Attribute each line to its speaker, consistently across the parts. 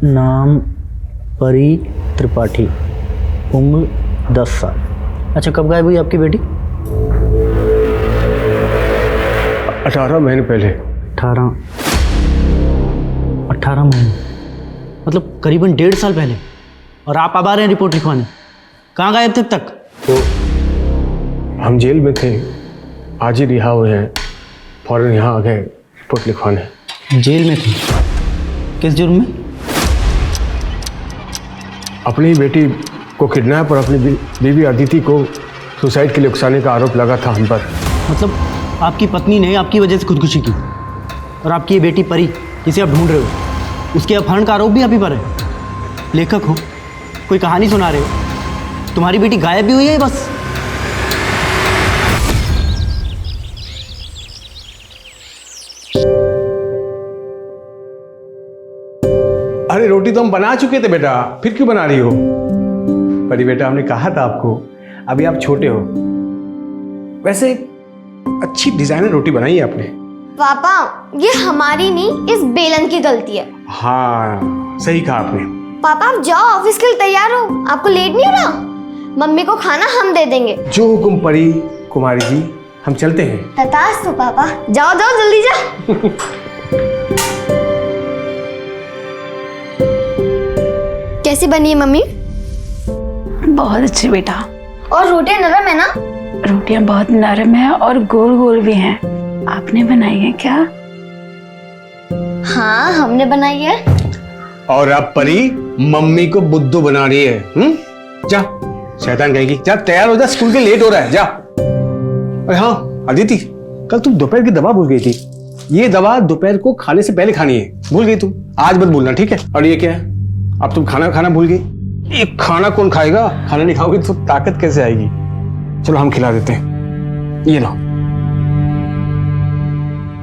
Speaker 1: नाम परी त्रिपाठी, उम्र 10 साल। अच्छा, कब गायब हुई आपकी बेटी?
Speaker 2: 18 महीने पहले।
Speaker 1: 18 महीने मतलब करीबन 1.5 साल पहले। और आप अब आ रहे हैं रिपोर्ट लिखवाने? कहाँ गायब थे अब तक?
Speaker 2: तो हम जेल में थे, आज ही रिहा हुए हैं, फौरन यहाँ आ गए रिपोर्ट लिखवाने।
Speaker 1: जेल में थे? किस जुर्म में?
Speaker 2: अपनी ही बेटी को किडनैप और अपनी बीवी अदिति को सुसाइड के लिए उकसाने का आरोप लगा था हम पर।
Speaker 1: मतलब आपकी पत्नी ने आपकी वजह से खुदकुशी की, और आपकी ये बेटी परी जिसे आप ढूंढ रहे हो, उसके अपहरण का आरोप भी आप ही पर है। लेखक हो, कोई कहानी सुना रहे हो, तुम्हारी बेटी गायब भी हुई है बस।
Speaker 2: अरे रोटी तो हम बना चुके थे बेटा, फिर क्यों बना रही हो? परी बेटा, हमने कहा था आपको, अभी आप छोटे हो। वैसे अच्छी डिजाइनर रोटी बनाई है आपने।
Speaker 3: पापा, ये हमारी नहीं, इस बेलन की गलती है।
Speaker 2: हाँ, सही कहा आपने।
Speaker 3: पापा आप जाओ, ऑफिस के लिए तैयार हो, आपको लेट नहीं हो रहा? मम्मी को खाना हम दे देंगे।
Speaker 2: जो हुकुम परी कुमारी जी, हम चलते हैं।
Speaker 3: तथास्तु पापा, जाओ जाओ जल्दी जाओ। कैसी बनी है मम्मी?
Speaker 4: बहुत अच्छी बेटा।
Speaker 3: और रोटियां नरम है ना?
Speaker 4: रोटियां बहुत नरम है और गोल गोल भी हैं। आपने बनाई है क्या?
Speaker 3: हाँ, हमने बनाई है।
Speaker 2: और अब परी मम्मी को बुद्धू बना रही है। जा, शैतान कहेगी। जा, तैयार हो जा, स्कूल के लेट हो रहा है, जा। अरे हाँ अदिति, कल तुम दोपहर की दवा भूल गई थी। ये दवा दोपहर को खाने से पहले खानी है, भूल गई तुम। आज मत भूलना, ठीक है? और ये क्या है, अब तुम खाना खाना भूल गई। ये खाना कौन खाएगा? खाना नहीं खाओगे तो ताकत कैसे आएगी? चलो हम खिला देते हैं, ये लो।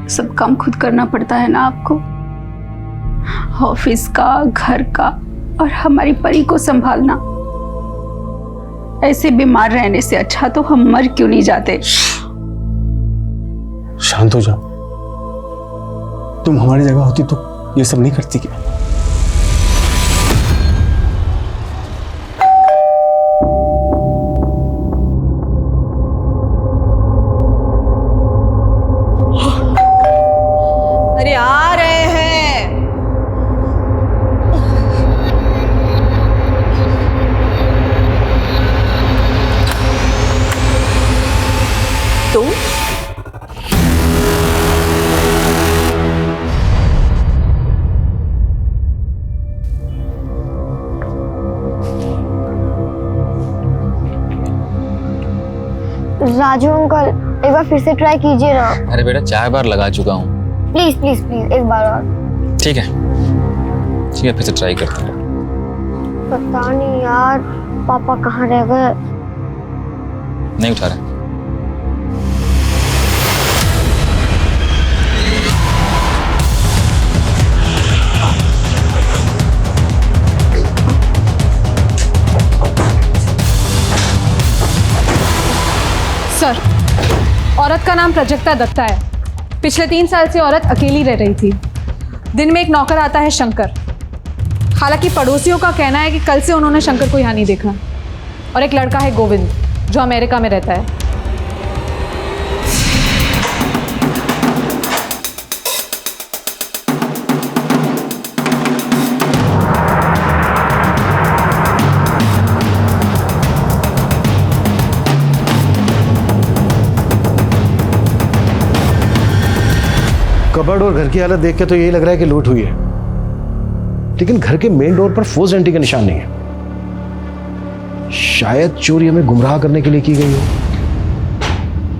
Speaker 4: सब काम खुद करना पड़ता है ना आपको, ऑफिस का, घर का, और हमारी परी को संभालना। ऐसे बीमार रहने से अच्छा तो हम मर क्यों नहीं जाते?
Speaker 2: शांत हो जाओ। तुम हमारी जगह होती तो ये सब नहीं करती क्या?
Speaker 5: अरे आ रहे हैं। तुम?
Speaker 3: राजू अंकल, एक बार फिर से ट्राई कीजिए ना।
Speaker 6: अरे बेटा, 4 बार लगा चुका हूँ।
Speaker 3: प्लीज प्लीज प्लीज, एक बार और।
Speaker 6: ठीक है, फिर से ट्राई करता हूँ।
Speaker 3: पता नहीं यार, पापा कहाँ रह गए?
Speaker 6: नहीं उठा रहे।
Speaker 7: सर, औरत का नाम प्राजक्ता दत्ता है। पिछले 3 साल से औरत अकेली रह रही थी। दिन में एक नौकर आता है शंकर। हालांकि पड़ोसियों का कहना है कि कल से उन्होंने शंकर को यहाँ नहीं देखा। और एक लड़का है गोविंद, जो अमेरिका में रहता है।
Speaker 2: कबर्ड और घर की हालत देख के तो यही लग रहा है कि लूट हुई है, लेकिन घर के मेन डोर पर फोर्स एंट्री का निशान नहीं है। शायद चोरी हमें गुमराह करने के लिए की गई हो,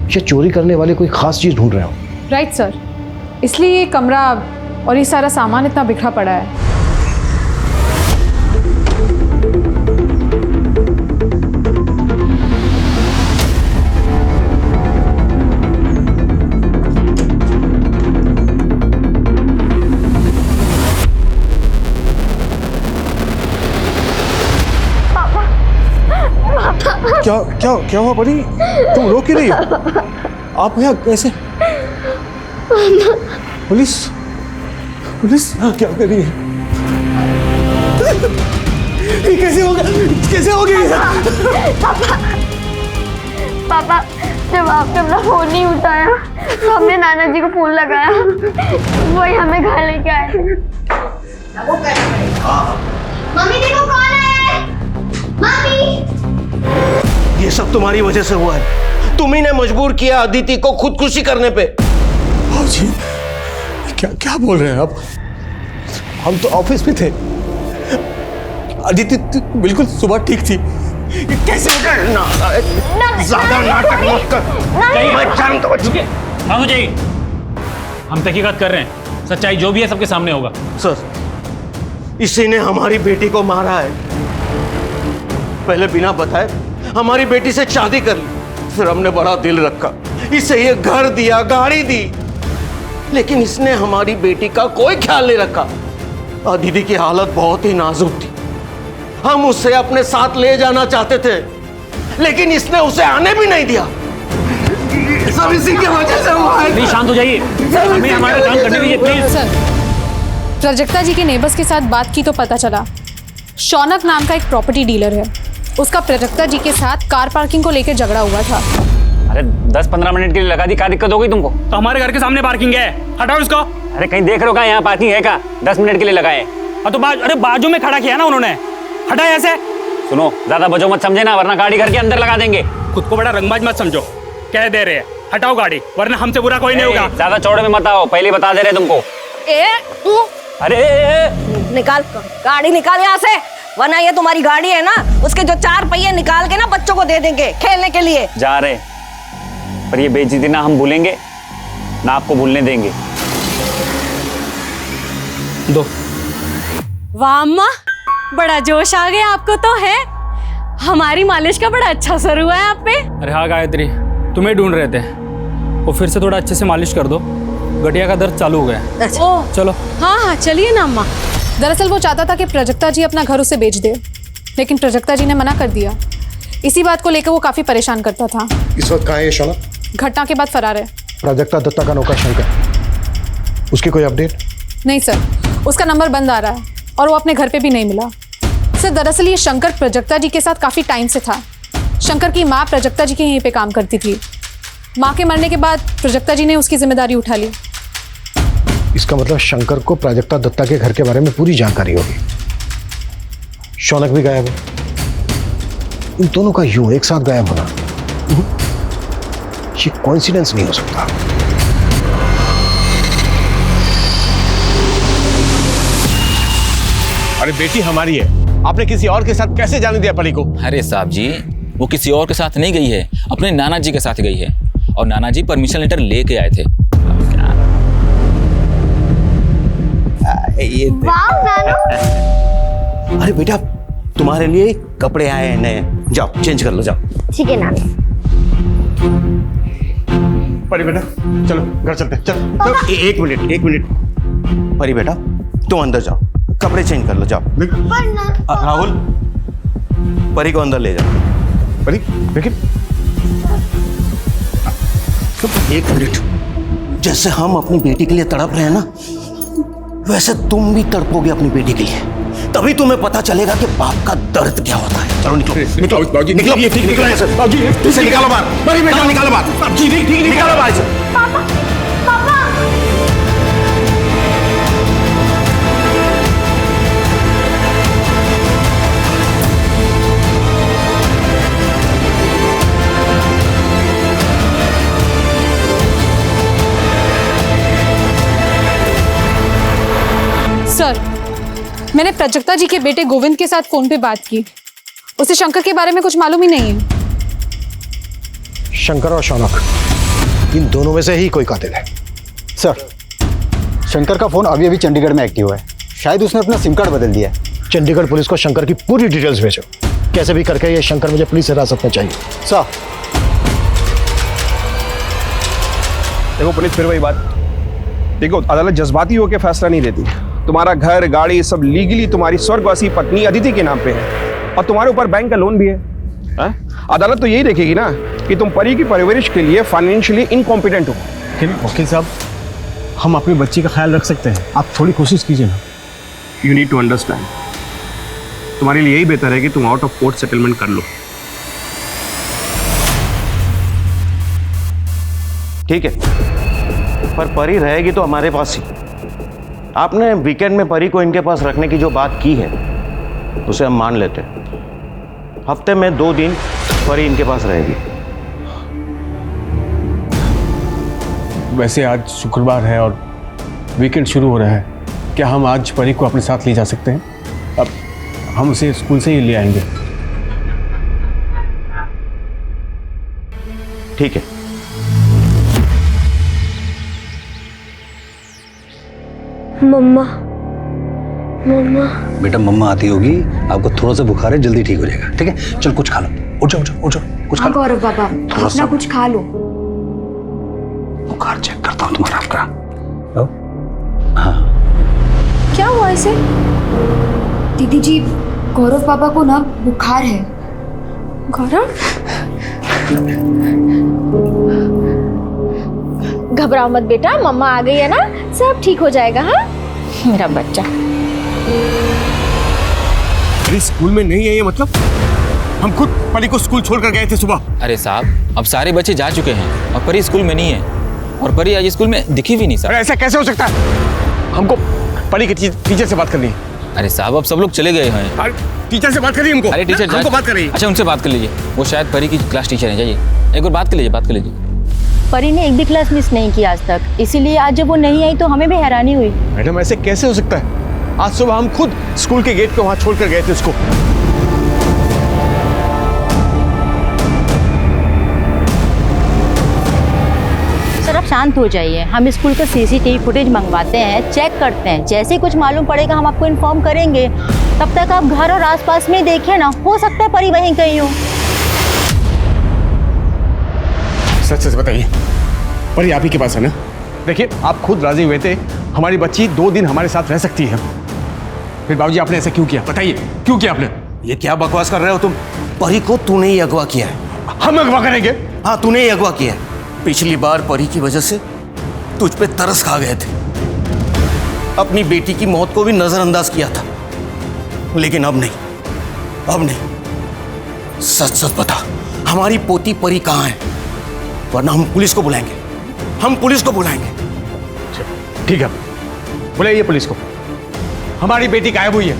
Speaker 2: या चोरी करने वाले कोई खास चीज ढूंढ रहे हो।
Speaker 7: राइट सर, इसलिए ये कमरा और ये सारा सामान इतना बिखरा पड़ा है।
Speaker 2: क्या क्या क्या हुआ परी? तुम रो क्यों रही हो? आप यहाँ कैसे? पुलिस पुलिस क्या कर रही है? ये कैसे होगा? कैसे हो गया ये सब?
Speaker 3: पापा जब आपने अपना फोन नहीं उठाया तो हमने नाना जी को फोन लगाया, वही हमें घर लेके आए थे। मम्मी देखो कौन है। मम्मी
Speaker 8: ये सब तुम्हारी वजह से हुआ है। तुम ही ने मजबूर किया अदिति को खुदकुशी करने पे।
Speaker 2: जी क्या क्या बोल रहे हैं आप? हम तो ऑफिस में थे। अदिति बिल्कुल सुबह ठीक थी। ये कैसे हो गया?
Speaker 8: ज्यादा नाटक मत कर। मैं जानता हूं।
Speaker 9: हाँ मुझे हम तहकीकात कर रहे हैं, सच्चाई जो भी है सबके सामने होगा।
Speaker 8: सर इसी ने हमारी बेटी को मारा है। पहले बिना बताए हमारी बेटी से शादी कर ली, फिर हमने बड़ा दिल रखा, इसे ये घर दिया, गाड़ी दी, लेकिन इसने हमारी बेटी का कोई ख्याल नहीं रखा। अदिति की हालत बहुत ही नाजुक थी। हम उसे अपने साथ ले जाना चाहते थे, लेकिन इसने उसे आने भी नहीं दिया। सब इसी की वजह से हुआ है।
Speaker 9: प्लीज शांत हो जाइए, हमें हमारा काम करने दीजिए प्लीज।
Speaker 7: सर, प्राजक्ता जी के नेबर्स के साथ बात की तो पता चला शौनक नाम का एक प्रॉपर्टी डीलर है, उसका प्राजक्ता जी के साथ कार पार्किंग को लेकर झगड़ा हुआ था।
Speaker 6: अरे 10-15 मिनट के लिए लगा दी, क्या दिक्कत हो गई तुमको?
Speaker 9: तो हमारे घर के सामने पार्किंग है, हटाओ इसको।
Speaker 6: अरे कहीं देख रहे हो क्या यहाँ पार्किंग है क्या? 10 मिनट के लिए लगाए।
Speaker 9: हाँ तो अरे बाजू में खड़ा किया ना उन्होंने, हटाए ऐसे।
Speaker 6: सुनो ज्यादा बजो मत समझे ना, वरना गाड़ी घर के अंदर लगा देंगे।
Speaker 9: खुद को बड़ा रंगबाज मत समझो, कह दे रहे हैं हटाओ गाड़ी, वरना हमसे बुरा कोई नहीं होगा।
Speaker 6: ज्यादा चौड़े में मत आओ, पहले बता दे रहे तुमको। अरे
Speaker 5: निकाल गाड़ी, निकाल यहाँ से, वरना ये तुम्हारी गाड़ी है ना, उसके जो 4 पहिए निकाल के ना बच्चों को दे देंगे खेलने के लिए।
Speaker 6: जा रहे, पर ये बेइज्जती ना हम भूलेंगे ना आपको भूलने देंगे।
Speaker 9: दो।
Speaker 10: वाह अम्मा, बड़ा जोश आ गया आपको तो है। हमारी मालिश का बड़ा अच्छा असर हुआ है आप पे।
Speaker 9: अरे हाँ गायत्री, तुम्हें ढूंढ रहे थे, वो फिर से थोड़ा अच्छे से मालिश कर दो, गठिया का दर्द चालू हो गया।
Speaker 10: ओह
Speaker 9: चलो।
Speaker 10: हाँ हाँ चलिए ना अम्मा।
Speaker 7: दरअसल वो चाहता था कि प्राजक्ता जी अपना घर उसे बेच दे, लेकिन प्राजक्ता जी ने मना कर दिया। इसी बात को लेकर वो काफी परेशान करता था।
Speaker 11: इस वक्त कहाँ है ये शौनक?
Speaker 7: घटना के बाद फरार है।
Speaker 11: प्राजक्ता दत्ता का नौकर शंकर, उसकी कोई अपडेट?
Speaker 7: नहीं सर, उसका नंबर बंद आ रहा है और वो अपने घर पे भी नहीं मिला। सर दरअसल ये शंकर प्राजक्ता जी के साथ काफी टाइम से था। शंकर की माँ प्राजक्ता जी के यहीं पे काम करती थी। माँ के मरने के बाद प्राजक्ता जी ने उसकी जिम्मेदारी उठा ली।
Speaker 11: इसका मतलब शंकर को प्राजक्ता दत्ता के घर के बारे में पूरी जानकारी होगी। शौनक भी गायब है। इन दोनों का यूं एक साथ गायब होना ये कोइंसिडेंस नहीं हो सकता।
Speaker 2: अरे बेटी हमारी है, आपने किसी और के साथ कैसे जाने दिया परी को?
Speaker 6: अरे साहब जी, वो किसी और के साथ नहीं गई है, अपने नाना जी के साथ गई है, और नाना जी परमिशन लेटर लेके आए थे।
Speaker 3: वाह नानू।
Speaker 8: अरे बेटा तुम्हारे लिए कपड़े आए हैं नए, जाओ चेंज कर लो जाओ।
Speaker 3: ठीक है नानू।
Speaker 2: परी बेटा चलो घर चलते हैं, चल।
Speaker 8: एक मिनट परी बेटा तुम अंदर जाओ, कपड़े चेंज कर लो जाओ। राहुल परी को अंदर ले जाओ।
Speaker 2: परी लेकिन
Speaker 8: एक मिनट, जैसे हम अपनी बेटी के लिए तड़प रहे हैं ना, वैसे तुम भी तड़पोगे अपनी बेटी के लिए, तभी तुम्हें पता चलेगा कि बाप का दर्द क्या होता है। चलो निकलो निकलो निकलो, ये ठीक निकलो ऐसे इसे निकालो बाहर। परी बेटा निकालो बाहर, ठीक निकालो बाहर से।
Speaker 3: पापा पापा
Speaker 7: सर, मैंने प्राजक्ता जी के बेटे गोविंद के साथ फोन पे बात की। उसे शंकर के बारे में कुछ मालूम ही नहीं है।
Speaker 11: शंकर और शौनक इन दोनों में से ही कोई कातिल है।
Speaker 1: सर, शंकर का फोन अभी अभी चंडीगढ़ में एक्टिव है, शायद उसने अपना सिम कार्ड बदल दिया है।
Speaker 11: चंडीगढ़ पुलिस को शंकर की पूरी डिटेल्स भेजो, कैसे भी करके ये शंकर मुझे पुलिस हिरासत में चाहिए।
Speaker 1: सर,
Speaker 12: देखो पुलिस फिर वही बात, देखो अदालत जज्बाती होकर फैसला नहीं देती। तुम्हारा घर गाड़ी सब लीगली तुम्हारी स्वर्गवासी पत्नी अदिति के नाम पे है, और तुम्हारे ऊपर बैंक का लोन भी है। अदालत तो यही देखेगी ना कि तुम परी की परवरिश के लिए फाइनेंशियली इनकॉम्पिटेंट हो।
Speaker 2: लेकिन वकील साहब, हम अपनी बच्ची का ख्याल रख सकते हैं, आप थोड़ी कोशिश कीजिए ना।
Speaker 12: यू नीड टू अंडरस्टैंड, तुम्हारे लिए यही बेहतर है कि तुम आउट ऑफ कोर्ट सेटलमेंट कर लो।
Speaker 8: ठीक है, पर परी रहेगी तो हमारे पास ही। आपने वीकेंड में परी को इनके पास रखने की जो बात की है उसे हम मान लेते हैं। हफ्ते में 2 दिन परी इनके पास रहेगी।
Speaker 2: वैसे आज शुक्रवार है और वीकेंड शुरू हो रहा है, क्या हम आज परी को अपने साथ ले जा सकते हैं? अब हम उसे स्कूल से ही ले आएंगे।
Speaker 8: ठीक है।
Speaker 3: मम्मा, मम्मा।
Speaker 11: बेटा मम्मा आती होगी, आपको थोड़ा सा बुखार है, जल्दी ठीक हो जाएगा। ठीक है, चल कुछ खा लो। उठ जाओ, उठ जाओ, उठ जाओ, कुछ खा लो।
Speaker 3: गौरव बाबा, अपना कुछ खा लो।
Speaker 11: बुखार चेक करता हूँ तुम्हारा आपका। हाँ,
Speaker 3: क्या हुआ इसे? दीदी जी, गौरव पापा को ना बुखार है। गौरव,
Speaker 10: घबराओ मत बेटा, मम्मा आ गई है ना, सब ठीक हो जाएगा। हाँ मेरा बच्चा।
Speaker 2: अरे स्कूल में नहीं है ये मतलब? हम खुद परी को स्कूल छोड़कर गए थे सुबह।
Speaker 6: अरे साहब, अब सारे बच्चे जा चुके हैं और परी स्कूल में नहीं है, और परी आज स्कूल में दिखी भी नहीं सर।
Speaker 2: अरे ऐसा कैसे हो सकता है? हमको परी के टीचर से बात करनी है।
Speaker 6: अरे साहब, अब सब लोग चले गए हैं।
Speaker 2: अरे टीचर से बात करिए हमको।
Speaker 6: अरे टीचर
Speaker 2: हमको बात करिए।
Speaker 6: अच्छा, उनसे बात कर लीजिए, वो शायद परी की क्लास टीचर है। जाइए एक बार बात कर लीजिए, बात कर लीजिए।
Speaker 13: परी ने एक भी क्लास मिस नहीं की आज तक, इसीलिए आज जब वो नहीं आई तो हमें भी हैरानी हुई।
Speaker 2: मैडम ऐसे कैसे हो सकता है? आज सुबह हम खुद स्कूल के गेट पे वहां छोड़कर गए थे उसको।
Speaker 13: सर आप शांत हो जाइए, हम स्कूल का सीसीटीवी फुटेज मंगवाते हैं, चेक करते हैं, जैसे ही कुछ मालूम पड़ेगा हम आपको इन्फॉर्म करेंगे। तब तक आप घर और आसपास में देखें ना, हो सकता है परी वहीं कहीं हो।
Speaker 2: सच सच बताइए, परी आप ही के पास है ना? देखिए आप खुद राजी हुए थे, हमारी बच्ची 2 दिन हमारे साथ रह सकती है। फिर बाबूजी आपने ऐसा क्यों किया? बताइए क्यों किया आपने?
Speaker 8: ये क्या बकवास कर रहे हो तुम? परी को तूने ही अगवा किया है।
Speaker 2: हम अगवा करेंगे?
Speaker 8: हाँ, तूने ही अगवा किया है। पिछली बार परी की वजह से तुझ पे तरस खा गए थे, अपनी बेटी की मौत को भी नजरअंदाज किया था, लेकिन अब नहीं, अब नहीं। सच सच बता, हमारी पोती परी कहाँ है? वरना हम पुलिस को बुलाएंगे, हम पुलिस को बुलाएंगे।
Speaker 2: ठीक है, बुलाइए पुलिस को। हमारी बेटी गायब हुई है,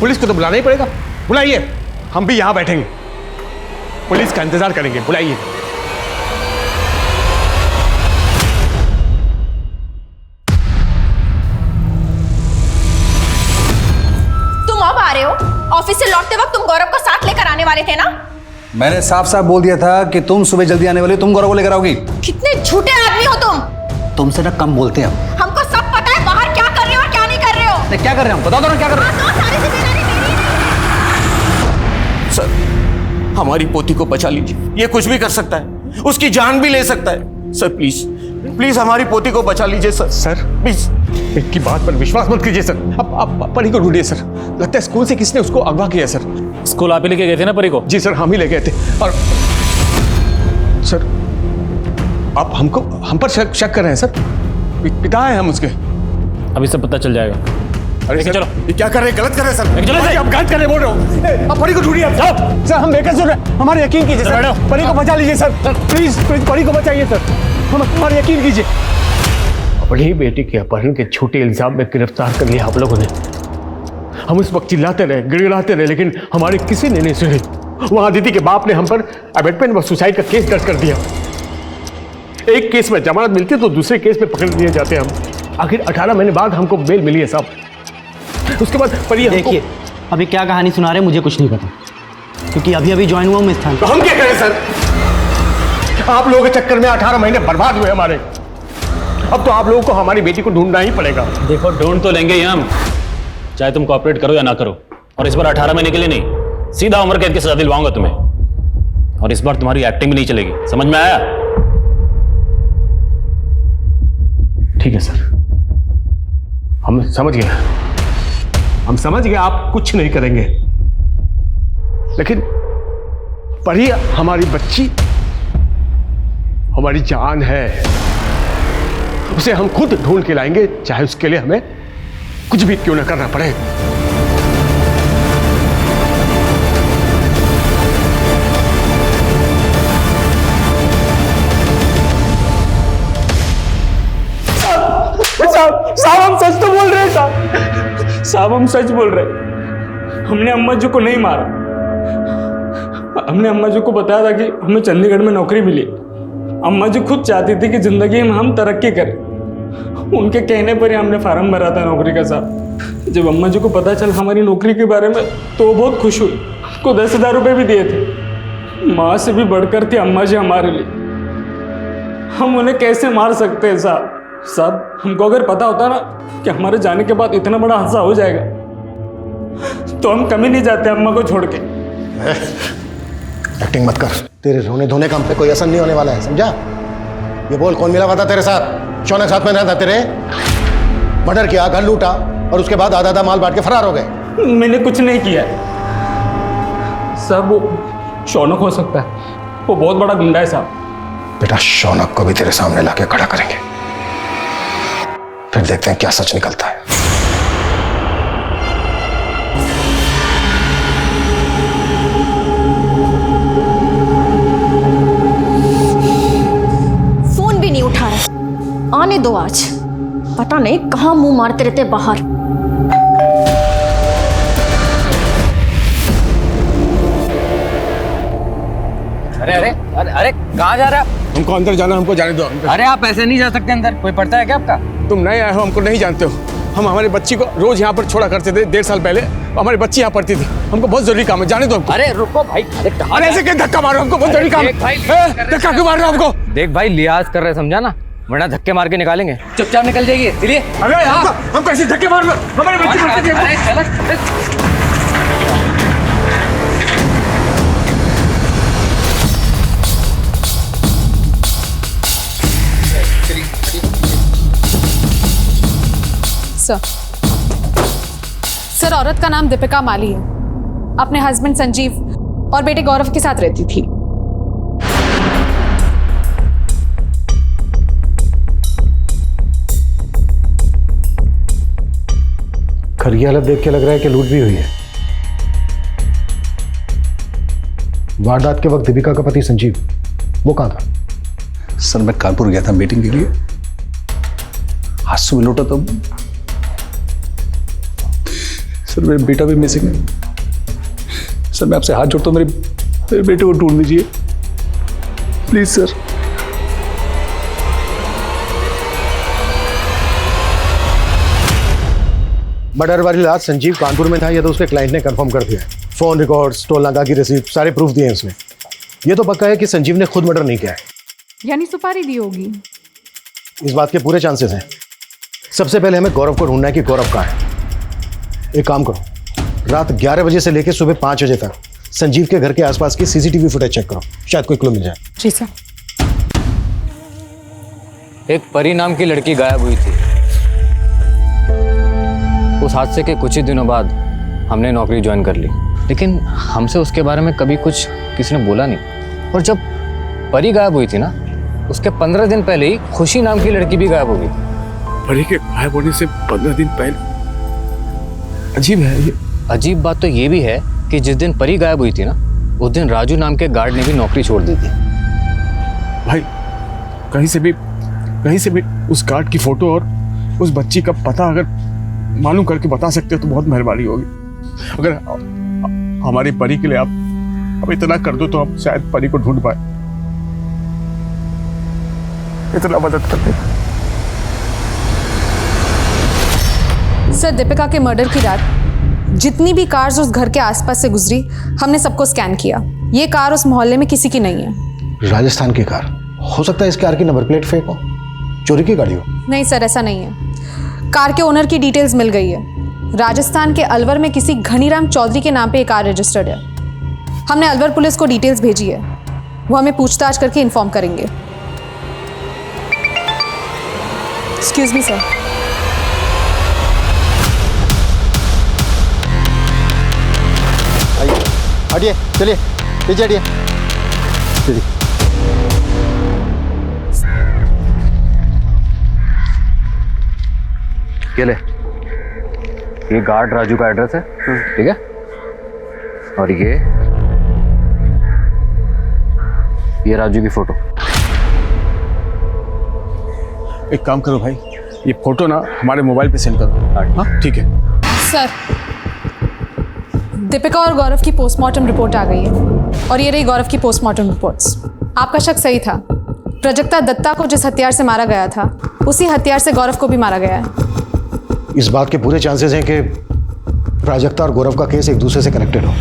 Speaker 2: पुलिस को तो बुलाना ही पड़ेगा। बुलाइए, हम भी यहां बैठेंगे, पुलिस का इंतजार करेंगे। बुलाइए।
Speaker 10: तुम अब आ रहे हो? ऑफिस से लौटते वक्त तुम गौरव को साथ लेकर आने वाले थे ना?
Speaker 11: मैंने साफ साफ बोल दिया था कि तुम सुबह जल्दी आने वाली हो, तुम गौरव को लेकर आओगी।
Speaker 10: कितने झूठे आदमी हो तुम।
Speaker 11: तुमसे ना कम बोलते हैं हम।
Speaker 10: हमको सब पता है बाहर क्या कर रहे हो और क्या नहीं कर रहे हो।
Speaker 11: नहीं, क्या कर रहे हैं हम? बताओ तो ना क्या कर रहे हैं।
Speaker 10: सारी जिम्मेदारी मेरी है।
Speaker 8: सर, हमारी पोती को बचा लीजिए, ये कुछ भी कर सकता है, उसकी जान भी ले सकता है। सर प्लीज, प्लीज हमारी पोती को बचा लीजिए सर।
Speaker 2: सर
Speaker 8: प्लीज,
Speaker 2: इनकी बात पर विश्वास मत कीजिए सर। अब परी को ढूंढिए सर। लगता है स्कूल से किसने उसको अगवा किया सर।
Speaker 9: स्कूल आप ही लेके गए थे ना परी को?
Speaker 2: जी सर, हम ही ले गए थे। और सर आप हमको हम पर शक कर रहे हैं सर? पिता है हम उसके।
Speaker 9: अभी सब पता चल जाएगा।
Speaker 2: अरे सर,
Speaker 9: चलो,
Speaker 2: ये क्या कर रहे हैं? गलत कर रहे हैं सर।
Speaker 9: चलो
Speaker 2: परी, आप गलत कर रहे बोल रहे हो। आप परी को ढूंढिए। सर हम बेकर सुन रहे हैं, हमारे यकीन कीजिए सर। परी को बचा लीजिए सर, प्लीज प्लीज परी को बचाइए सर, हमारे यकीन कीजिए। अपनी बेटी के अपहरण के झूठे इल्जाम में गिरफ्तार कर लिया आप लोगों ने। हम उस वक्त चिल्लाते रहे, गिड़गिड़ाते रहे, लेकिन हमारे किसी ने नहीं सुनी। वहां दीदी के बाप ने हम पर अबेटमेंट व सुसाइड का केस दर्ज कर दिया। एक केस में जमानत मिलती है तो दूसरे केस में पकड़ लिए जाते हैं हम। आखिर 18 महीने बाद हमको बेल मिली है साहब। उसके बाद परी
Speaker 1: देखिए, अभी क्या कहानी सुना रहे हैं मुझे कुछ नहीं पता, क्योंकि अभी अभी ज्वाइन हुआ हूं मैं स्थान।
Speaker 2: तो हम क्या करें सर? आप लोगों के चक्कर में 18 महीने बर्बाद हुए हमारे। अब तो आप लोगों को हमारी बेटी को ढूंढना ही पड़ेगा।
Speaker 9: देखो, ढूंढ तो लेंगे ही हम, चाहे तुम कोऑपरेट करो या ना करो। और इस बार 18 महीने के लिए नहीं, सीधा उम्र कैद की सजा दिलवाऊंगा तुम्हें। और इस बार तुम्हारी एक्टिंग भी नहीं चलेगी, समझ में आया?
Speaker 2: ठीक है सर, हम समझ गए, हम समझ गए आप कुछ नहीं करेंगे, लेकिन परी हमारी बच्ची, हमारी जान है, उसे हम खुद ढूंढ के लाएंगे, चाहे उसके लिए हमें कुछ भी क्यों ना करना पड़े।
Speaker 14: साहब हम सच बोल रहे हैं। हमने अम्मा जी को नहीं मारा। हमने अम्मा जी को बताया था कि हमें चंडीगढ़ में नौकरी मिली। अम्मा जी खुद चाहती थी कि जिंदगी में हम तरक्की करें। उनके कहने पर ही हमने फार्म भरा था नौकरी का साहब। जब अम्मा जी को पता चला हमारी नौकरी के बारे में तो वो बहुत खुश हुई। उसको 10,000 रुपये भी दिए थे। माँ से भी बढ़कर थी अम्मा जी हमारे लिए। हम उन्हें कैसे मार सकते हैं साहब? साहब हमको अगर पता होता ना कि हमारे जाने के बाद इतना बड़ा हादसा हो जाएगा तो हम कभी नहीं जाते अम्मा को छोड़ के।
Speaker 11: एक्टिंग मत कर। तेरे रोने धोने का हम पे कोई असर नहीं होने वाला है, समझा? ये बोल, कौन मिला हुआ था तेरे साथ? शौनक साथ में रहता था तेरे? मर्डर किया, घर लूटा और उसके बाद आधा आधा माल बांट के फरार हो गए।
Speaker 14: मैंने कुछ नहीं किया साहब। वो शौनक हो सकता है, वो बहुत बड़ा गुंडा है साहब।
Speaker 11: बेटा शौनक को भी तेरे सामने लाके खड़ा करेंगे, फिर देखते हैं क्या सच निकलता है।
Speaker 13: फोन भी नहीं उठा रहा। आने दो आज, पता नहीं कहाँ मुंह मारते रहते बाहर।
Speaker 15: अरे अरे अरे अरे कहाँ जा रहा है?
Speaker 2: हमको अंदर जाना, हमको जाने दो।
Speaker 15: अरे आप ऐसे नहीं जा सकते अंदर, कोई पड़ता है क्या आपका?
Speaker 2: तुम नए आए हो, हमको नहीं जानते हो। हम हमारी बच्ची को रोज यहाँ पर छोड़ा करते थे। 1.5 साल पहले हमारी बच्ची यहाँ पढ़ती थी। हमको बहुत जरूरी काम है, जाने दो हमको।
Speaker 15: अरे रुको भाई।
Speaker 2: अरे ऐसे क्यों धक्का मारो? हमको बहुत जरूरी काम है। धक्का क्यों मार रहे हो हमको?
Speaker 15: देख भाई, लिहाज कर रहे, समझा ना, वरना धक्के मार के निकालेंगे। चुपचाप निकल जाइए, चलिए।
Speaker 2: अरे हमको ऐसे धक्के मार लो, हमारी बच्ची पढ़ती थी।
Speaker 7: सर, औरत का नाम दीपिका माली है। अपने हस्बैंड संजीव और बेटे गौरव के साथ रहती थी।
Speaker 11: घर की हालत देख के लग रहा है कि लूट भी हुई है। वारदात के वक्त दीपिका का पति संजीव वो कहाँ था?
Speaker 16: सर मैं कानपुर गया था मीटिंग के लिए। आज सुबह लौटा तो सर मेरा बेटा भी मिसिंग है। सर मैं आपसे हाथ जोड़ता हूँ, मेरे बेटे को ढूंढ लीजिए प्लीज सर।
Speaker 11: मर्डर वाली रात संजीव कानपुर में था, ये तो उसके क्लाइंट ने कंफर्म कर दिया है। फोन रिकॉर्ड्स, टोल नाका की रिसीप्ट, सारे प्रूफ दिए हैं उसने। ये तो पक्का है कि संजीव ने खुद मर्डर नहीं किया है।
Speaker 7: यानी सुपारी दी होगी।
Speaker 11: इस बात के पूरे चांसेस हैं। सबसे पहले हमें गौरव को ढूंढना है कि गौरव कहाँ है। एक काम करो, रात 11 बजे से लेकर सुबह 5 बजे तक संजीव के घर के आसपास की सीसीटीवी फुटेज चेक करो, शायद कोई क्लू मिल जाए।
Speaker 7: जी सर।
Speaker 15: एक परी नाम की लड़की गायब हुई थी। उस हादसे के कुछ ही दिनों बाद हमने नौकरी ज्वाइन कर ली, लेकिन हमसे उसके बारे में कभी कुछ किसी ने बोला नहीं। और जब परी गायब हुई थी ना, उसके 15 दिन पहले ही खुशी नाम की लड़की भी गायब हो गई।
Speaker 16: परी के गायब होने से 15 दिन पहले? अजीब है ये।
Speaker 15: अजीब बात तो ये भी है कि जिस दिन परी गायब हुई थी ना, उस दिन राजू नाम के गार्ड ने भी नौकरी छोड़ दी थी।
Speaker 16: भाई कहीं से भी उस गार्ड की फोटो और उस बच्ची का पता अगर मालूम करके बता सकते हो तो बहुत मेहरबानी होगी। अगर हमारी परी के लिए आप इतना कर दो तो हम शायद परी को ढूंढ पाए। इतना मदद कर दे।
Speaker 7: सर, दीपिका के मर्डर की रात जितनी भी कार्स उस घर के आसपास से गुजरी, हमने सबको स्कैन किया। ये कार उस मोहल्ले में किसी की नहीं है।
Speaker 11: राजस्थान की कार हो सकता है, इस कार की नंबर प्लेट फेक हो, चोरी की गाड़ी हो।
Speaker 7: नहीं सर, ऐसा नहीं है। कार के ओनर की डिटेल्स मिल गई है। राजस्थान के अलवर में किसी घनीराम चौधरी के नाम पे ये कार रजिस्टर्ड है। हमने अलवर पुलिस को डिटेल्स भेजी है, वो हमें पूछताछ करके इन्फॉर्म करेंगे। Excuse me sir.
Speaker 11: हटिए, चलिए पीछे हटिए। चलिए।
Speaker 15: ये ले, ये गार्ड राजू का एड्रेस है, ठीक है? और ये राजू की फोटो।
Speaker 2: एक काम करो भाई,
Speaker 16: ये फोटो ना हमारे मोबाइल पे सेंड करो। हाँ ठीक है।
Speaker 7: सर, दीपिका और गौरव की पोस्टमार्टम रिपोर्ट आ गई है और ये रही गौरव की पोस्टमार्टम रिपोर्ट्स। आपका शक सही था। प्राजक्ता दत्ता को जिस हथियार से मारा गया था उसी हथियार से गौरव को भी मारा गया है।
Speaker 11: इस बात के पूरे चांसेस हैं कि प्राजक्ता और गौरव का केस एक दूसरे से कनेक्टेड हो।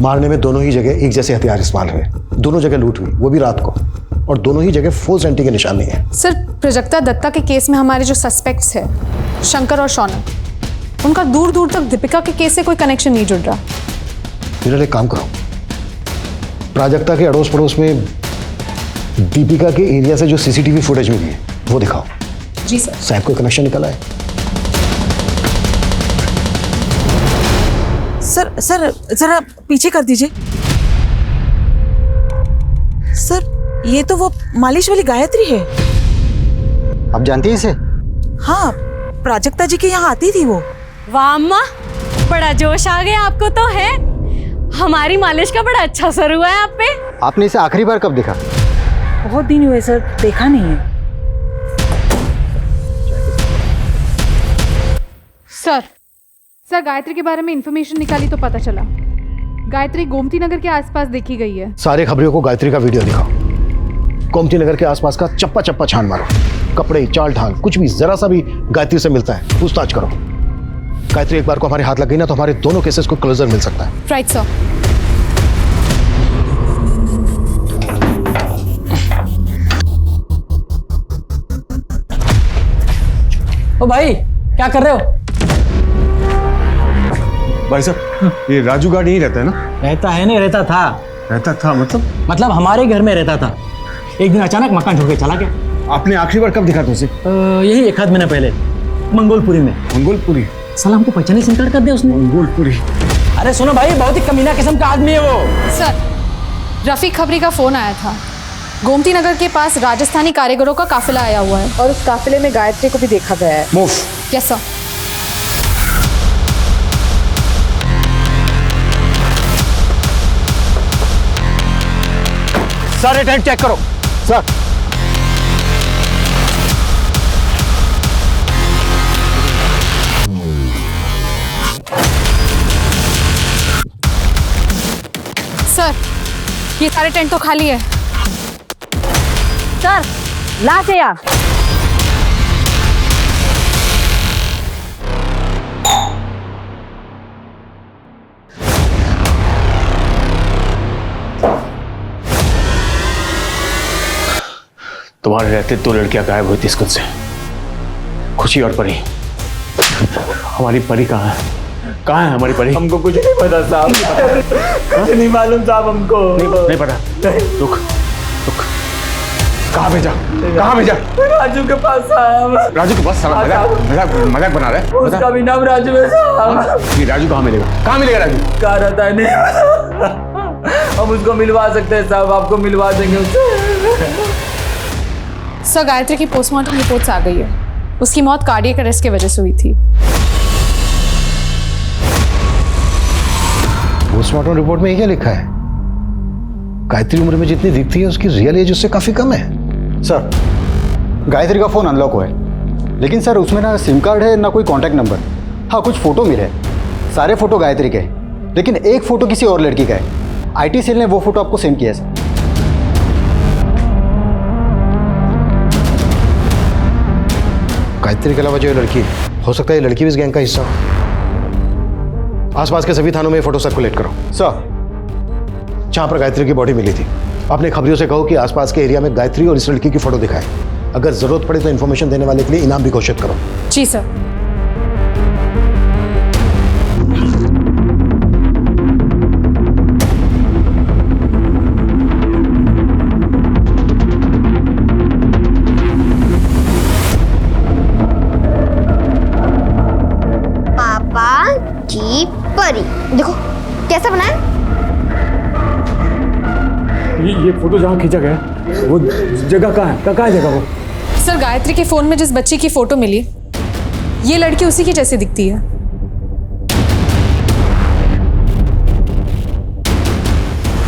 Speaker 11: मारने में दोनों ही जगह एक जैसे हथियार इस्तेमाल हुए, दोनों जगह लूट हुई, वो भी रात को, और दोनों ही जगह फोर्स एंट्री के निशान नहीं है।
Speaker 7: सर, प्राजक्ता दत्ता के केस में हमारे जो सस्पेक्ट्स हैं शंकर और शौनक, उनका दूर दूर तक दीपिका के केस से कोई कनेक्शन नहीं जुड़ रहा।
Speaker 11: फिर एक काम करो, प्राजक्ता के अड़ोस पड़ोस में दीपिका के एरिया से जो सीसीटीवी फुटेज मिली है वो दिखाओ।
Speaker 7: जी सर।
Speaker 11: शायद कोई कनेक्शन निकला है।
Speaker 17: सर सर जरा पीछे कर दीजिए। सर, ये तो वो मालिश वाली गायत्री है।
Speaker 1: आप जानती हैं इसे?
Speaker 17: हाँ, प्राजक्ता जी के यहाँ आती थी वो।
Speaker 10: वाह अम्मा, बड़ा जोश आ गया आपको तो है। हमारी मालिश का बड़ा अच्छा असर हुआ है आप पे।
Speaker 1: आपने इसे आखिरी बार कब देखा?
Speaker 17: बहुत दिन हुए सर, देखा नहीं है।
Speaker 7: सर गायत्री के बारे में इंफॉर्मेशन निकाली तो पता चला गायत्री गोमती नगर के आसपास देखी गई है।
Speaker 11: सारे खबरियों को गायत्री का वीडियो दिखाओ। गोमती नगर के आसपास का चप्पा चप्पा छान मारो, कपड़े, चाल ढाल, कुछ भी जरा सा भी गायत्री से मिलता है पूछताछ करो। गायत्री एक बार को हमारे हाथ लग गई ना तो हमारे दोनों केसेस को क्लोजर मिल सकता है।
Speaker 7: Right sir.
Speaker 1: ओ भाई, क्या कर रहे हो?
Speaker 16: भाई साहब, ये राजू गार्ड यहीं रहता है ना?
Speaker 1: रहता है नहीं, रहता था।
Speaker 16: रहता था
Speaker 1: मतलब हमारे घर में रहता था। एक दिन अचानक मकान छोड़ के चला गया।
Speaker 16: आपने आखिरी बार कब देखा था उसे?
Speaker 1: यही एक आध महीना पहले, मंगोलपुरी में।
Speaker 16: मंगोलपुरी?
Speaker 1: साला हमको पहचाने से इनकार कर दिया उसने।
Speaker 16: मंगोलपुरी?
Speaker 1: अरे सुनो भाई, बहुत ही कमीना किस्म का आदमी है वो।
Speaker 7: सर, रफीक खबरी का फोन आया था। गोमती नगर के पास राजस्थानी कारीगरों का काफिला आया हुआ है और उस काफिले में गायत्री को भी देखा गया है।
Speaker 11: मूव।
Speaker 7: Yes sir.
Speaker 11: सारे टेंट चेक करो। सर।
Speaker 7: सर, ये सारे टेंट तो खाली है।
Speaker 5: सर, लाश है यहाँ।
Speaker 12: तुम्हारे रहते दो लड़कियां गायब हुई थी स्कूल से, खुशी और परी। हमारी परी कहाँ है? कहाँ है हमारी परी?
Speaker 14: हमको कुछ नहीं पता साहब। कुछ नहीं मालूम साहब हमको।
Speaker 12: नहीं पता? रुक। कहाँ भेजा?
Speaker 14: राजू के पास साहब।
Speaker 12: राजू के पास? मजाक बना रहा है?
Speaker 14: उसका भी नाम राजू है साहब।
Speaker 12: ये राजू कहाँ मिलेगा? राजू?
Speaker 14: कहाँ रहता है नहीं। हम उसको मिलवा सकते हैं साहब, आपको मिलवा देंगे उससे।
Speaker 7: सर, गायत्री की पोस्टमार्टम रिपोर्ट्स आ गई है। उसकी मौत कार्डियक अरेस्ट की वजह से हुई थी।
Speaker 11: पोस्टमार्टम रिपोर्ट में ये क्या लिखा है? गायत्री उम्र में जितनी दिखती है उसकी रियल एज उससे काफी कम है।
Speaker 1: सर, गायत्री का फोन अनलॉक हुआ है, लेकिन सर उसमें ना सिम कार्ड है ना कोई कांटेक्ट नंबर। हाँ, कुछ फोटो मिले हैं, सारे फोटो गायत्री के, लेकिन एक फोटो किसी और लड़की का है। आईटी सेल ने वो फोटो आपको सेंड किया है सर।
Speaker 11: गायत्री के अलावा जो ये लड़की है, हो सकता है ये लड़की भी इस गैंग का हिस्सा हो। आसपास के सभी थानों में फोटो सर्कुलेट करो।
Speaker 1: सर,
Speaker 11: जहां पर गायत्री की बॉडी मिली थी, अपने खबरियों से कहो कि आसपास के एरिया में गायत्री और इस लड़की की फोटो दिखाएं। अगर जरूरत पड़े तो इन्फॉर्मेशन देने वाले के लिए इनाम भी घोषित करो।
Speaker 7: जी सर।
Speaker 3: पापा की परी, देखो कैसा बना है।
Speaker 14: ये फोटो जहाँ खींचा गया वो जगह कहाँ है? कहाँ है जगह वो?
Speaker 7: सर, गायत्री के फोन में जिस बच्ची की फोटो मिली, ये लड़की उसी की जैसी दिखती है।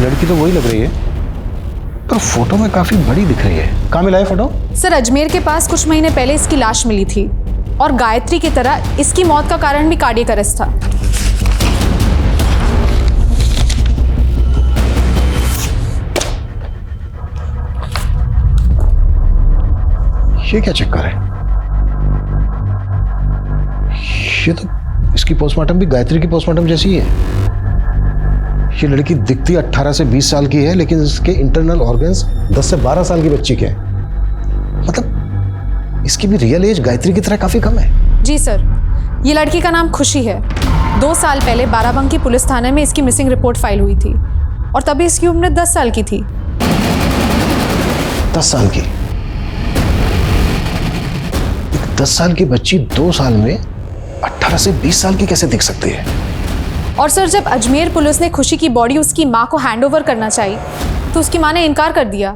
Speaker 11: लड़की तो वही लग रही है, पर फोटो में काफी बड़ी दिख रही है। कहाँ मिला है फोटो?
Speaker 7: सर अजमेर के पास कुछ महीने पहले इसकी लाश मिली थी और गायत्री की तरह इसकी मौत का कारण भी कार्डियक अरेस्ट था।
Speaker 11: ये क्या चक्कर है? ये तो इसकी पोस्टमार्टम भी गायत्री की पोस्टमार्टम जैसी ही है। ये लड़की दिखती 18 से 20 साल की है, लेकिन इसके इंटरनल ऑर्गन्स 10 से 12 साल की बच्ची के हैं। मतलब इसकी भी रियल एज गायत्री की तरह काफी कम है।
Speaker 7: जी सर, ये लड़की का नाम खुशी है। 2 साल पहले बाराबंकी पुलिस थाने में इसकी मिसिंग रिपोर्ट फाइल हुई थी और तभी इसकी उम्र 10 साल की थी।
Speaker 11: 10 साल की? 10 साल की बच्ची 2 साल में 18 से 20 साल की कैसे दिख सकती है?
Speaker 7: और सर जब अजमेर पुलिस ने खुशी की बॉडी उसकी माँ को हैंडओवर करना चाहिए तो उसकी माँ ने इनकार कर दिया,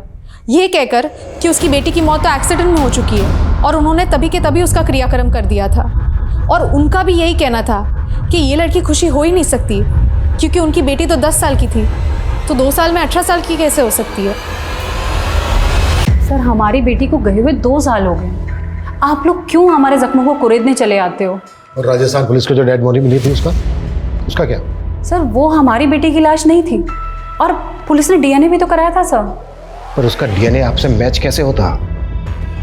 Speaker 7: ये कहकर कि उसकी बेटी की मौत तो एक्सीडेंट में हो चुकी है और उन्होंने तभी के तभी उसका क्रियाक्रम कर दिया था। और उनका भी यही कहना था कि ये लड़की खुशी हो ही नहीं सकती क्योंकि उनकी बेटी तो 10 साल की थी, तो 2 साल में 18 साल की कैसे हो सकती है?
Speaker 10: सर हमारी बेटी को गए हुए 2 साल हो गए, आप लोग क्यों हमारे जख्मों को कुरेदने चले आते हो?
Speaker 11: और राजस्थान पुलिस को जो डेड बॉडी मिली थी उसका क्या?
Speaker 10: सर वो हमारी बेटी की लाश नहीं थी और पुलिस ने डीएनए भी तो कराया था सर।
Speaker 11: पर उसका डीएनए आपसे मैच कैसे होता?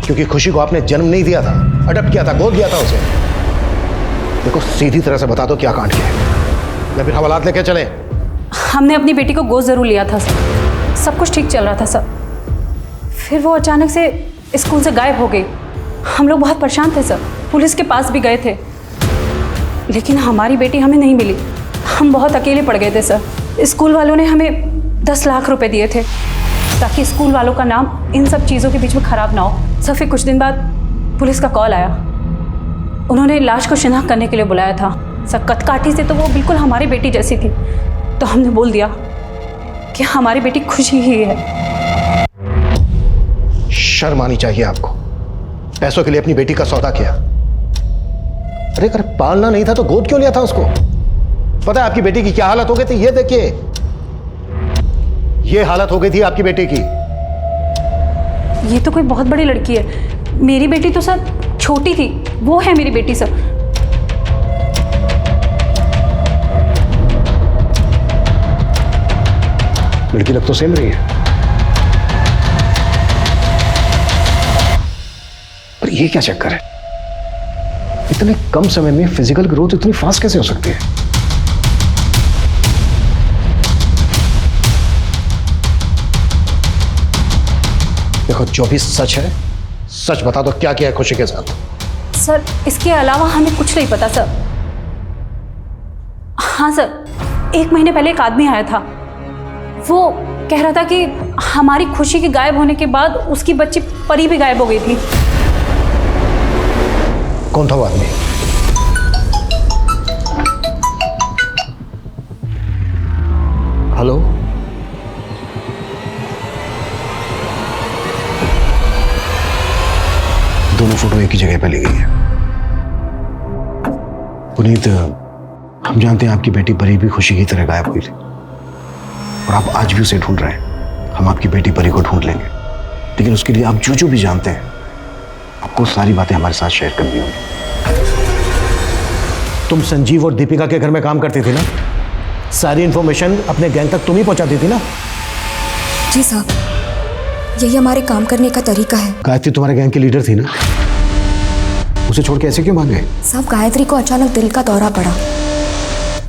Speaker 11: क्योंकि खुशी को आपने जन्म नहीं दिया था, अडॉप्ट किया था, गोद दिया था उसे। देखो सीधी तरह से बता दो क्या कांड किया है या फिर हवालात लेके चले।
Speaker 10: हमने अपनी बेटी को गोद जरूर लिया था सर, सब कुछ ठीक चल रहा था सर, फिर वो अचानक से स्कूल से गायब हो गई। हम लोग बहुत परेशान थे सर, पुलिस के पास भी गए थे लेकिन हमारी बेटी हमें नहीं मिली। हम बहुत अकेले पड़ गए थे सर। स्कूल वालों ने हमें 10 लाख रुपए दिए थे ताकि स्कूल वालों का नाम इन सब चीज़ों के बीच में ख़राब ना हो। सर फिर कुछ दिन बाद पुलिस का कॉल आया, उन्होंने लाश को शिनाख्त करने के लिए बुलाया था। सर कदकाठी से तो वो बिल्कुल हमारी बेटी जैसी थी, तो हमने बोल दिया कि हमारी बेटी खुशी ही है।
Speaker 11: शर्म आनी चाहिए आपको, पैसों के लिए अपनी बेटी का सौदा किया। अरे अगर पालना नहीं था तो गोद क्यों लिया था उसको? पता है आपकी बेटी की क्या हालत हो गई थी? ये देखिए, ये हालत हो गई थी आपकी बेटी की।
Speaker 10: ये तो कोई बहुत बड़ी लड़की है, मेरी बेटी तो सर छोटी थी, वो है मेरी बेटी सर।
Speaker 11: लड़की लग तो सेम रही है, पर ये क्या चक्कर है? इतने कम समय में फिजिकल ग्रोथ इतनी फास्ट कैसे हो सकती है? देखो जो भी सच है सच बता दो, क्या किया है खुशी के साथ?
Speaker 10: सर इसके अलावा हमें कुछ नहीं पता सर। हाँ सर, 1 महीने पहले एक आदमी आया था, वो कह रहा था कि हमारी खुशी के गायब होने के बाद उसकी बच्ची परी भी गायब हो गई थी।
Speaker 11: कौन था वो आदमी? हेलो, दोनों फोटो एक ही जगह पे ली गई है। पुनीत, हम जानते हैं आपकी बेटी परी भी खुशी की तरह गायब हुई थी और आप आज भी उसे ढूंढ रहे हैं। हम आपकी बेटी परी को ढूंढ लेंगे, लेकिन उसके लिए आप जो भी जानते हैं आपको सारी बातें हमारे साथ शेयर करनी होगी। तुम संजीव और दीपिका के घर में काम करती थी ना? सारी इंफॉर्मेशन अपने गैंग तक तुम ही पहुंचाती थी ना?
Speaker 3: जी साहब, यही हमारे काम करने का तरीका है।
Speaker 11: गायत्री तुम्हारे गैंग की लीडर थी ना? उसे छोड़ के ऐसे क्यों भाग गए?
Speaker 3: साहब गायत्री को अचानक दिल का दौरा पड़ा,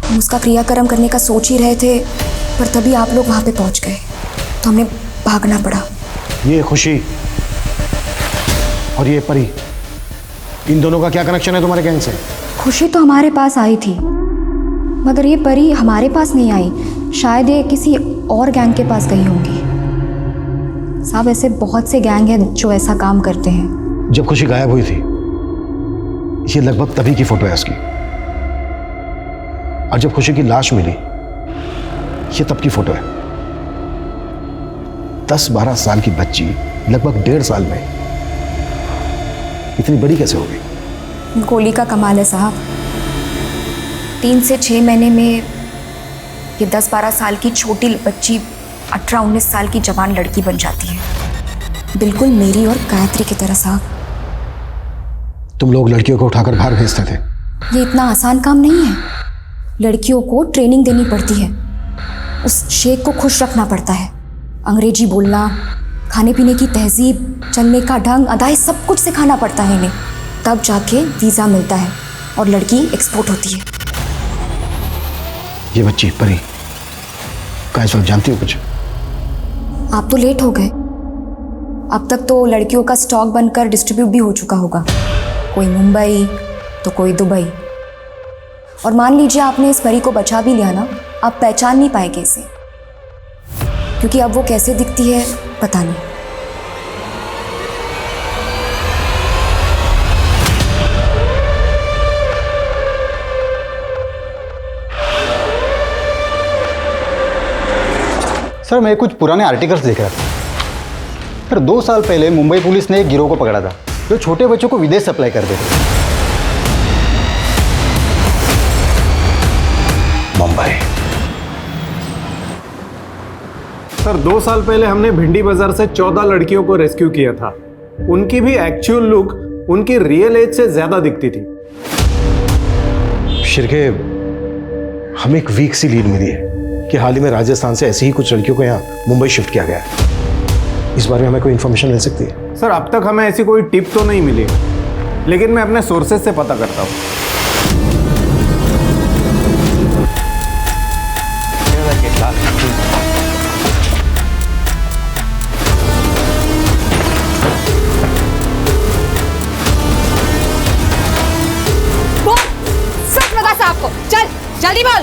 Speaker 3: हम उसका क्रियाक्रम करने का सोच ही रहे थे, पर तभी आप लोग वहां पे पहुंच गए तो हमें भागना पड़ा।
Speaker 11: ये खुशी और ये परी, इन दोनों का क्या कनेक्शन है तुम्हारे गैंग से?
Speaker 3: खुशी तो हमारे पास आई थी मगर ये परी हमारे पास नहीं आई, शायद ये किसी और गैंग के पास गई होंगी। साहब ऐसे बहुत से गैंग हैं जो ऐसा काम करते हैं।
Speaker 11: जब खुशी गायब हुई थी ये लगभग तभी की फोटो है उसकी, और जब खुशी की लाश मिली ये तब की फोटो है। 10-12 साल की बच्ची लगभग 1.5 साल में इतनी बड़ी कैसे हो गई?
Speaker 3: गोली का कमाल है साहब। 3 से 6 महीने में ये 10-12 साल की छोटी बच्ची 18-19 साल की जवान लड़की बन जाती है, बिल्कुल मेरी और गायत्री की तरह। साहब,
Speaker 11: तुम लोग लड़कियों को उठाकर बाहर भेजते थे।
Speaker 3: ये इतना आसान काम नहीं है। लड़कियों को ट्रेनिंग देनी पड़ती है, उस शेख को खुश रखना पड़ता है, अंग्रेजी बोलना, खाने पीने की तहजीब, चलने का ढंग, अदाएं, सब कुछ सिखाना पड़ता है इन्हें। तब जाके वीज़ा मिलता है और लड़की एक्सपोर्ट होती है।
Speaker 11: ये बच्ची परी का इस वक्त जानती हो कुछ?
Speaker 3: आप तो लेट हो गए। अब तक तो लड़कियों का स्टॉक बनकर डिस्ट्रीब्यूट भी हो चुका होगा, कोई मुंबई तो कोई दुबई। और मान लीजिए आपने इस परी को बचा भी लिया ना, आप पहचान नहीं पाएंगे इसे, क्योंकि अब वो कैसे दिखती है पता नहीं।
Speaker 18: सर, मैं कुछ पुराने आर्टिकल्स देख रहा था। सर, 2 साल पहले मुंबई पुलिस ने एक गिरोह को पकड़ा था जो छोटे बच्चों को विदेश सप्लाई करते थे।
Speaker 11: मुंबई।
Speaker 19: सर, 2 साल पहले हमने भिंडी बाजार से 14 लड़कियों को रेस्क्यू किया था। उनकी भी एक्चुअल लुक उनकी रियल एज से ज्यादा दिखती थी।
Speaker 11: शिरके, हमें एक वीक सी लीड मिली है कि हाल ही में राजस्थान से ऐसी ही कुछ लड़कियों को यहाँ मुंबई शिफ्ट किया गया है। इस बारे में हमें कोई इन्फॉर्मेशन मिल सकती है?
Speaker 19: सर, अब तक हमें ऐसी कोई टिप तो नहीं मिली, लेकिन मैं अपने सोर्सेज से पता करता हूँ।
Speaker 5: सच बता साहब को, चल जल्दी बोल।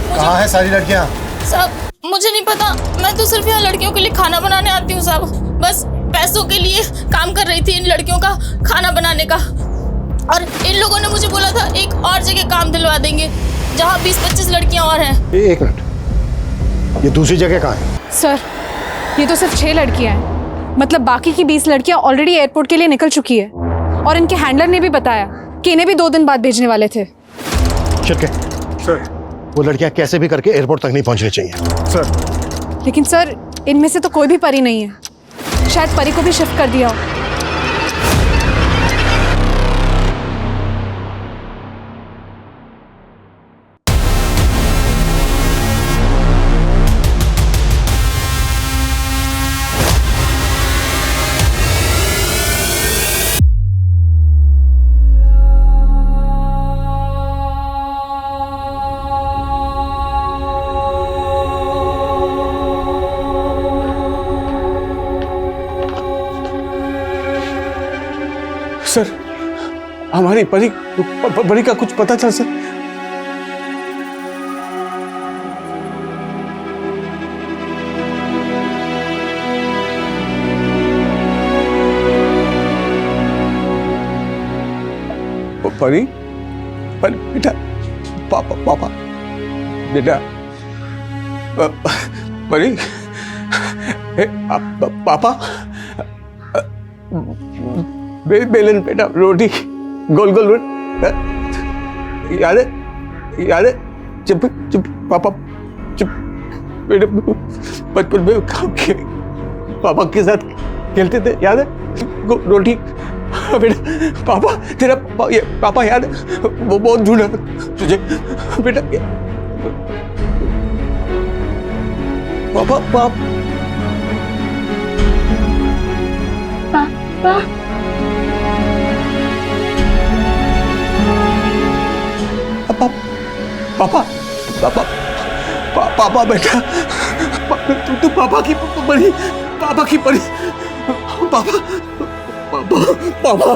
Speaker 11: कहाँ है सारी लड़कियाँ?
Speaker 20: साहब, मुझे नहीं पता, मैं तो सिर्फ यहाँ लड़कियों के लिए खाना बनाने आती हूँ साहब। बस पैसों के लिए काम कर रही थी इन लड़कियों का खाना बनाने का। और इन लोगों ने मुझे बोला था एक और जगह काम दिलवा देंगे जहाँ 20-25 लड़कियाँ और हैं।
Speaker 11: एक मिनट, ये दूसरी जगह कहाँ है?
Speaker 7: सर, ये तो सिर्फ 6 लड़कियाँ हैं, मतलब बाकी की 20 लड़कियाँ ऑलरेडी एयरपोर्ट के लिए निकल चुकी है। और इनके हैंडलर ने भी बताया कि इन्हें भी 2 दिन बाद भेजने वाले थे।
Speaker 11: शिरके, सर, वो लड़कियां कैसे भी करके एयरपोर्ट तक नहीं पहुंचनी चाहिए।
Speaker 19: सर,
Speaker 7: लेकिन सर, इनमें से तो कोई भी परी नहीं है। शायद परी को भी शिफ्ट कर दिया हो।
Speaker 2: सर, हमारी परी का कुछ पता चल सर? परी, बेटा, पापा बेटा, परी, पापा, बेलन बेटा, रोटी गोल गोल याद है? चुप पापा, चुप बेटा, बचपन में पापा के साथ खेलते थे, याद है? रोटी बेटा, पापा तेरा पापा याद है? वो बहुत ढूंढा तुझे बेटा। पापा पापा पापा पापा पापा बेटा, तू पापा की परी, पापा की परी, पापा पापा पापा